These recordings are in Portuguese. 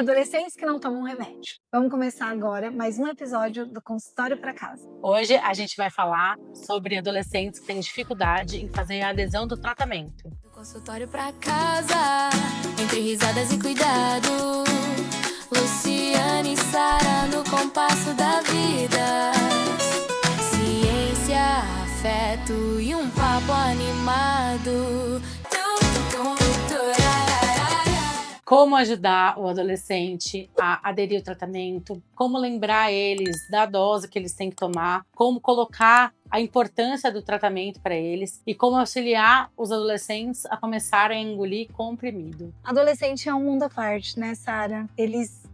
Adolescentes que não tomam remédio. Vamos começar agora mais um episódio do Consultório para Casa. Hoje a gente vai falar sobre adolescentes que têm dificuldade em fazer a adesão do tratamento. Do consultório pra casa, entre risadas e cuidado, Luciane e Sara no compasso da vida. Ciência, afeto e um papo animado. Como ajudar o adolescente a aderir ao tratamento, como lembrar eles da dose que eles têm que tomar, como colocar a importância do tratamento para eles e como auxiliar os adolescentes a começarem a engolir comprimido. Adolescente é um mundo à parte, né, Sara? Eles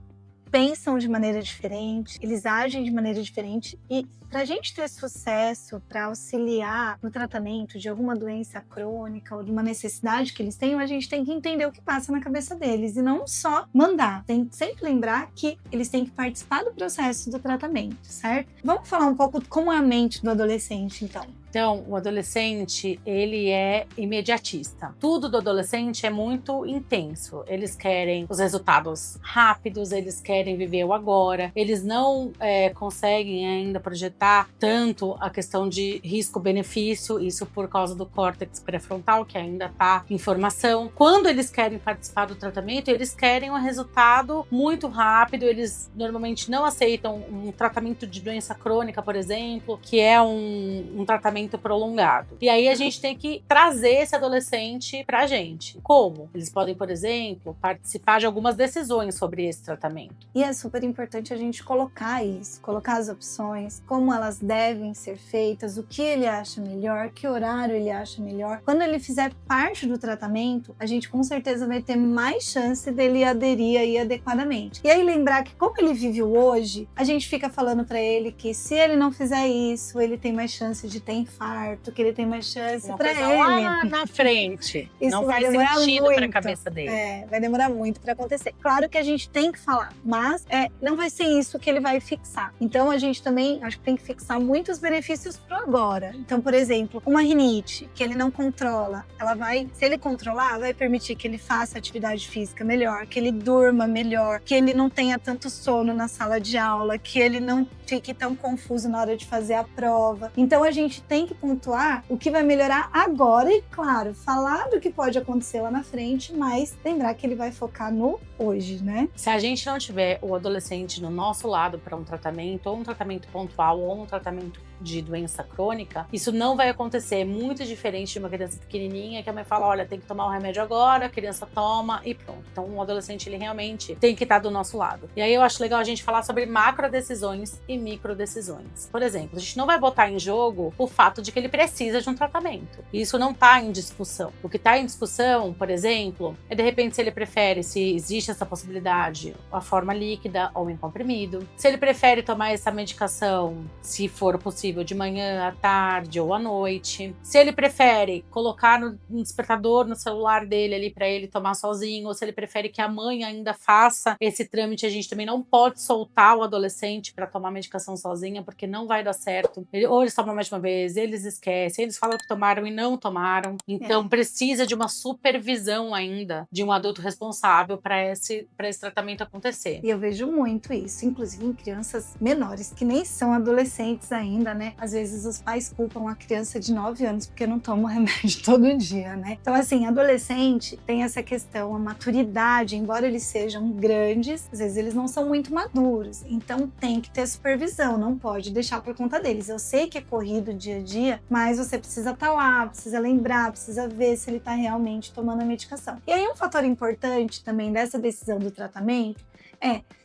pensam de maneira diferente, eles agem de maneira diferente e para a gente ter sucesso, para auxiliar no tratamento de alguma doença crônica ou de uma necessidade que eles tenham, a gente tem que entender o que passa na cabeça deles e não só mandar. Tem que sempre lembrar que eles têm que participar do processo do tratamento, certo? Vamos falar um pouco de como é a mente do adolescente, então. Então, o adolescente, ele é imediatista. Tudo do adolescente é muito intenso. Eles querem os resultados rápidos, eles querem viver o agora. Eles não conseguem ainda projetar tanto a questão de risco-benefício, isso por causa do córtex pré-frontal, que ainda está em formação. Quando eles querem participar do tratamento, eles querem um resultado muito rápido. Eles normalmente não aceitam um tratamento de doença crônica, por exemplo, que é um tratamento prolongado. E aí a gente tem que trazer esse adolescente pra gente. Como? Eles podem, por exemplo, participar de algumas decisões sobre esse tratamento. E é super importante a gente colocar isso, colocar as opções, como elas devem ser feitas, o que ele acha melhor, que horário ele acha melhor. Quando ele fizer parte do tratamento, a gente com certeza vai ter mais chance dele aderir aí adequadamente. E aí lembrar que como ele vive o hoje, a gente fica falando pra ele que se ele não fizer isso, ele tem mais chance de ter infarto, que ele tem mais chance para ele. Lá na frente. Isso não vai faz demorar sentido muito. para a cabeça dele. Vai demorar muito para acontecer. Claro que a gente tem que falar, mas não vai ser isso que ele vai fixar. Então a gente também acho que tem que fixar muitos benefícios pro agora. Então, por exemplo, uma rinite que ele não controla, se ele controlar, vai permitir que ele faça atividade física melhor, que ele durma melhor, que ele não tenha tanto sono na sala de aula, que ele não fique tão confuso na hora de fazer a prova. Então a gente tem que pontuar o que vai melhorar agora e, claro, falar do que pode acontecer lá na frente, mas lembrar que ele vai focar no hoje, né? Se a gente não tiver o adolescente no nosso lado para um tratamento, ou um tratamento pontual, ou um tratamento de doença crônica, isso não vai acontecer. É muito diferente de uma criança pequenininha que a mãe fala, olha, tem que tomar o remédio agora, a criança toma e pronto. Então o adolescente, ele realmente tem que estar do nosso lado. E aí eu acho legal a gente falar sobre macro decisões e micro decisões. Por exemplo, a gente não vai botar em jogo o fato de que ele precisa de um tratamento. Isso não está em discussão. O que está em discussão, por exemplo, é de repente se ele prefere, se existe essa possibilidade, a forma líquida ou em comprimido. Se ele prefere tomar essa medicação, se for possível, de manhã, à tarde ou à noite. Se ele prefere colocar no despertador no celular dele ali para ele tomar sozinho, ou se ele prefere que a mãe ainda faça esse trâmite, a gente também não pode soltar o adolescente para tomar medicação sozinha, porque não vai dar certo. Ou eles tomam mais de uma vez, eles esquecem, eles falam que tomaram e não tomaram. Então precisa de uma supervisão ainda de um adulto responsável para esse tratamento acontecer. E eu vejo muito isso, inclusive em crianças menores, que nem são adolescentes ainda, né? Às vezes os pais culpam a criança de 9 anos porque não toma remédio todo dia, né? Então, assim, adolescente tem essa questão, a maturidade, embora eles sejam grandes, às vezes eles não são muito maduros. Então, tem que ter supervisão, não pode deixar por conta deles. Eu sei que é corrido dia a dia, mas você precisa estar lá, precisa lembrar, precisa ver se ele está realmente tomando a medicação. E aí, um fator importante também dessa decisão do tratamento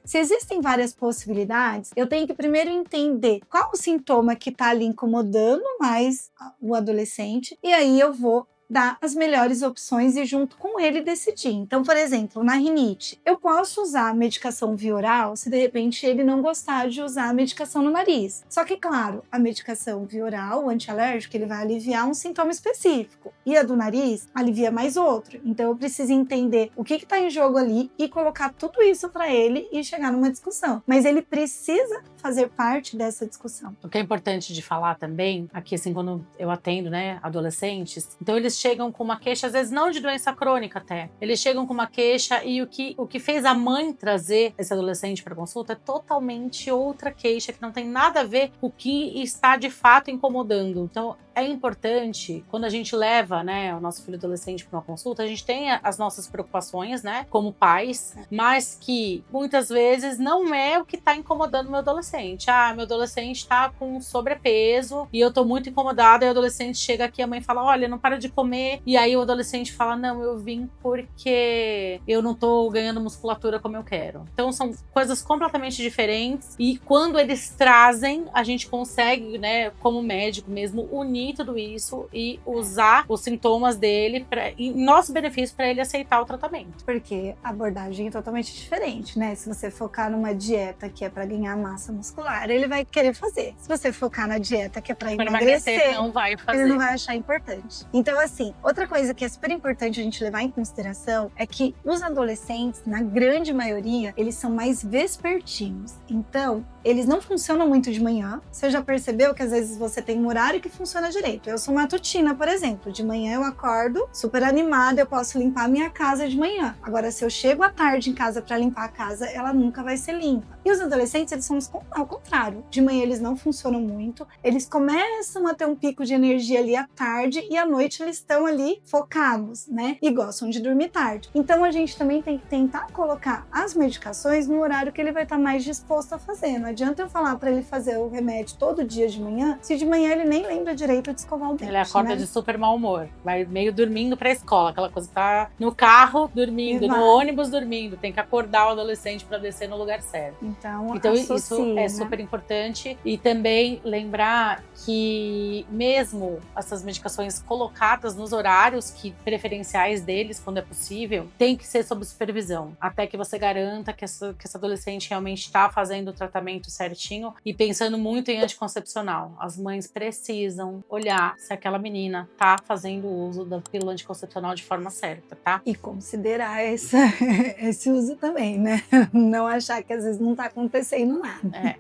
se existem várias possibilidades, eu tenho que primeiro entender qual o sintoma que está ali incomodando mais o adolescente, e aí eu vou dar as melhores opções e junto com ele decidir. Então, por exemplo, na rinite, eu posso usar a medicação via oral se de repente ele não gostar de usar a medicação no nariz. Só que, claro, a medicação via oral, o antialérgico, ele vai aliviar um sintoma específico. E a do nariz alivia mais outro. Então, eu preciso entender o que está em jogo ali e colocar tudo isso para ele e chegar numa discussão. Mas ele precisa fazer parte dessa discussão. O que é importante de falar também, aqui assim, quando eu atendo, né, adolescentes, então eles chegam com uma queixa, às vezes não de doença crônica até. Eles chegam com uma queixa e o que fez a mãe trazer esse adolescente para consulta é totalmente outra queixa, que não tem nada a ver com o que está de fato incomodando. Então, é importante, quando a gente leva, né, o nosso filho adolescente para uma consulta, a gente tem as nossas preocupações, né, como pais, mas que muitas vezes não é o que está incomodando meu adolescente. Ah, meu adolescente está com sobrepeso e eu estou muito incomodada, e o adolescente chega aqui, a mãe fala, olha, não para de comer, e aí o adolescente fala, não, eu vim porque eu não estou ganhando musculatura como eu quero. Então são coisas completamente diferentes, e quando eles trazem, a gente consegue, né, como médico mesmo, unir tudo isso e usar os sintomas dele em nosso benefício para ele aceitar o tratamento. Porque a abordagem é totalmente diferente, né? Se você focar numa dieta que é para ganhar massa muscular, ele vai querer fazer. Se você focar na dieta que é para emagrecer, não vai fazer. Ele não vai achar importante. Então, assim, outra coisa que é super importante a gente levar em consideração é que os adolescentes, na grande maioria, eles são mais vespertinos. Então, eles não funcionam muito de manhã. Você já percebeu que às vezes você tem um horário que funciona direito. Eu sou matutina, por exemplo. De manhã eu acordo super animada, eu posso limpar a minha casa de manhã. Agora, se eu chego à tarde em casa para limpar a casa, ela nunca vai ser limpa. E os adolescentes, eles são ao contrário. De manhã eles não funcionam muito. Eles começam a ter um pico de energia ali à tarde e à noite eles estão ali focados, né? E gostam de dormir tarde. Então a gente também tem que tentar colocar as medicações no horário que ele vai estar mais disposto a fazer. Não adianta eu falar para ele fazer o remédio todo dia de manhã, se de manhã ele nem lembra direito de escovar o dente. Ele acorda, né? de super mau humor. Vai meio dormindo pra escola. Aquela coisa que tá no carro dormindo, no ônibus dormindo. Tem que acordar o adolescente para descer no lugar certo. Então isso é né? super importante. E também lembrar que mesmo essas medicações colocadas nos horários preferenciais deles, quando é possível, tem que ser sob supervisão. Até que você garanta que essa adolescente realmente está fazendo o tratamento certinho e pensando muito em anticoncepcional. As mães precisam olhar se aquela menina tá fazendo o uso da pílula anticoncepcional de forma certa, tá? E considerar esse uso também, né? Não achar que às vezes não tá acontecendo nada.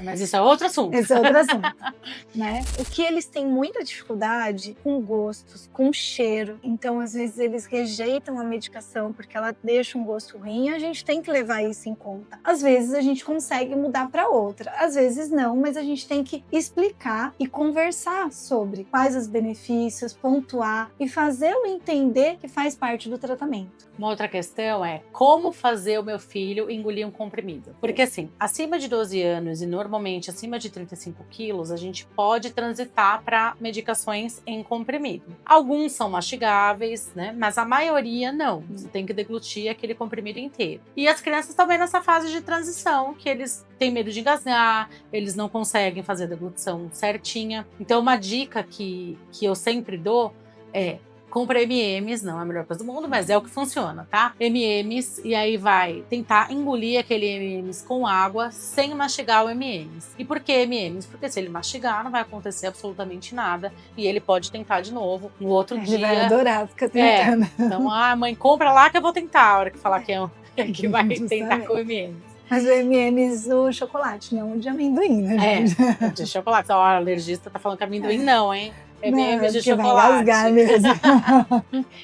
Mas isso é outro assunto. Esse é outro assunto, né? O que eles têm muita dificuldade com gostos, com cheiro. Então, às vezes, eles rejeitam a medicação porque ela deixa um gosto ruim, e a gente tem que levar isso em conta. Às vezes, a gente consegue mudar para outra. Às vezes, não, mas a gente tem que explicar e conversar sobre quais os benefícios, pontuar e fazê-lo entender que faz parte do tratamento. Uma outra questão é como fazer o meu filho engolir um comprimido. Porque assim, acima de 12 anos e normalmente acima de 35 quilos, a gente pode transitar para medicações em comprimido. Alguns são mastigáveis, né? Mas a maioria não. Você tem que deglutir aquele comprimido inteiro. E as crianças também nessa fase de transição, que eles têm medo de engasgar, eles não conseguem fazer a deglutição certinha. Então uma dica que eu sempre dou é: compra M&M's, não é a melhor coisa do mundo, mas é o que funciona, tá? M&M's, e aí vai tentar engolir aquele M&M's com água sem mastigar o M&M's. E por que M&M's? Porque se ele mastigar, não vai acontecer absolutamente nada e ele pode tentar de novo no outro dia. Ele vai adorar ficar tentando. Então, mãe, compra lá que eu vou tentar a hora que falar que que vai tentar com o M&M's. Mas o M&M's, o chocolate, não o de amendoim, né? De chocolate. Ó, o alergista tá falando que amendoim não, hein? M&M's de chocolate. Vai rasgar mesmo.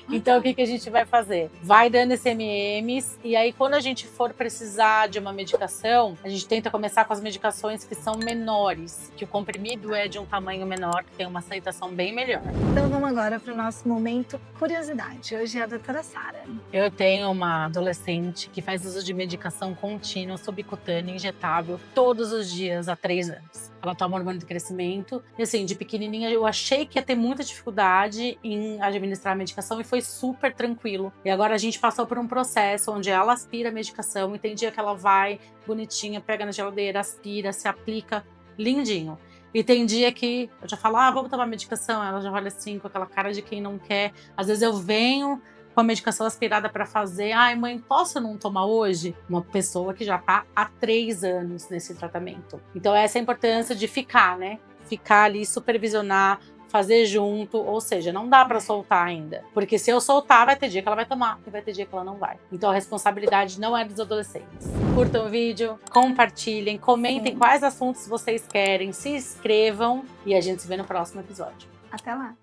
Então, o que a gente vai fazer? Vai dando esse M&M's e aí, quando a gente for precisar de uma medicação, a gente tenta começar com as medicações que são menores, que o comprimido é de um tamanho menor, que tem uma aceitação bem melhor. Então, vamos agora para o nosso momento curiosidade. Hoje é a doutora Sara. Eu tenho uma adolescente que faz uso de medicação contínua subcutânea injetável todos os dias há 3 anos. Ela toma hormônio de crescimento. E assim, de pequenininha eu achei que ia ter muita dificuldade em administrar a medicação e foi super tranquilo. E agora a gente passou por um processo onde ela aspira a medicação e tem dia que ela vai bonitinha, pega na geladeira, aspira, se aplica, lindinho. E tem dia que eu já falo, vamos tomar medicação. Ela já olha assim, com aquela cara de quem não quer. Às vezes eu venho com a medicação aspirada para fazer. Ai, mãe, posso não tomar hoje? Uma pessoa que já tá há 3 anos nesse tratamento. Então essa é a importância de ficar, né? Ficar ali, supervisionar, fazer junto, ou seja, não dá para soltar ainda. Porque se eu soltar, vai ter dia que ela vai tomar e vai ter dia que ela não vai. Então a responsabilidade não é dos adolescentes. Curtam o vídeo, compartilhem, comentem quais assuntos vocês querem, se inscrevam e a gente se vê no próximo episódio. Até lá!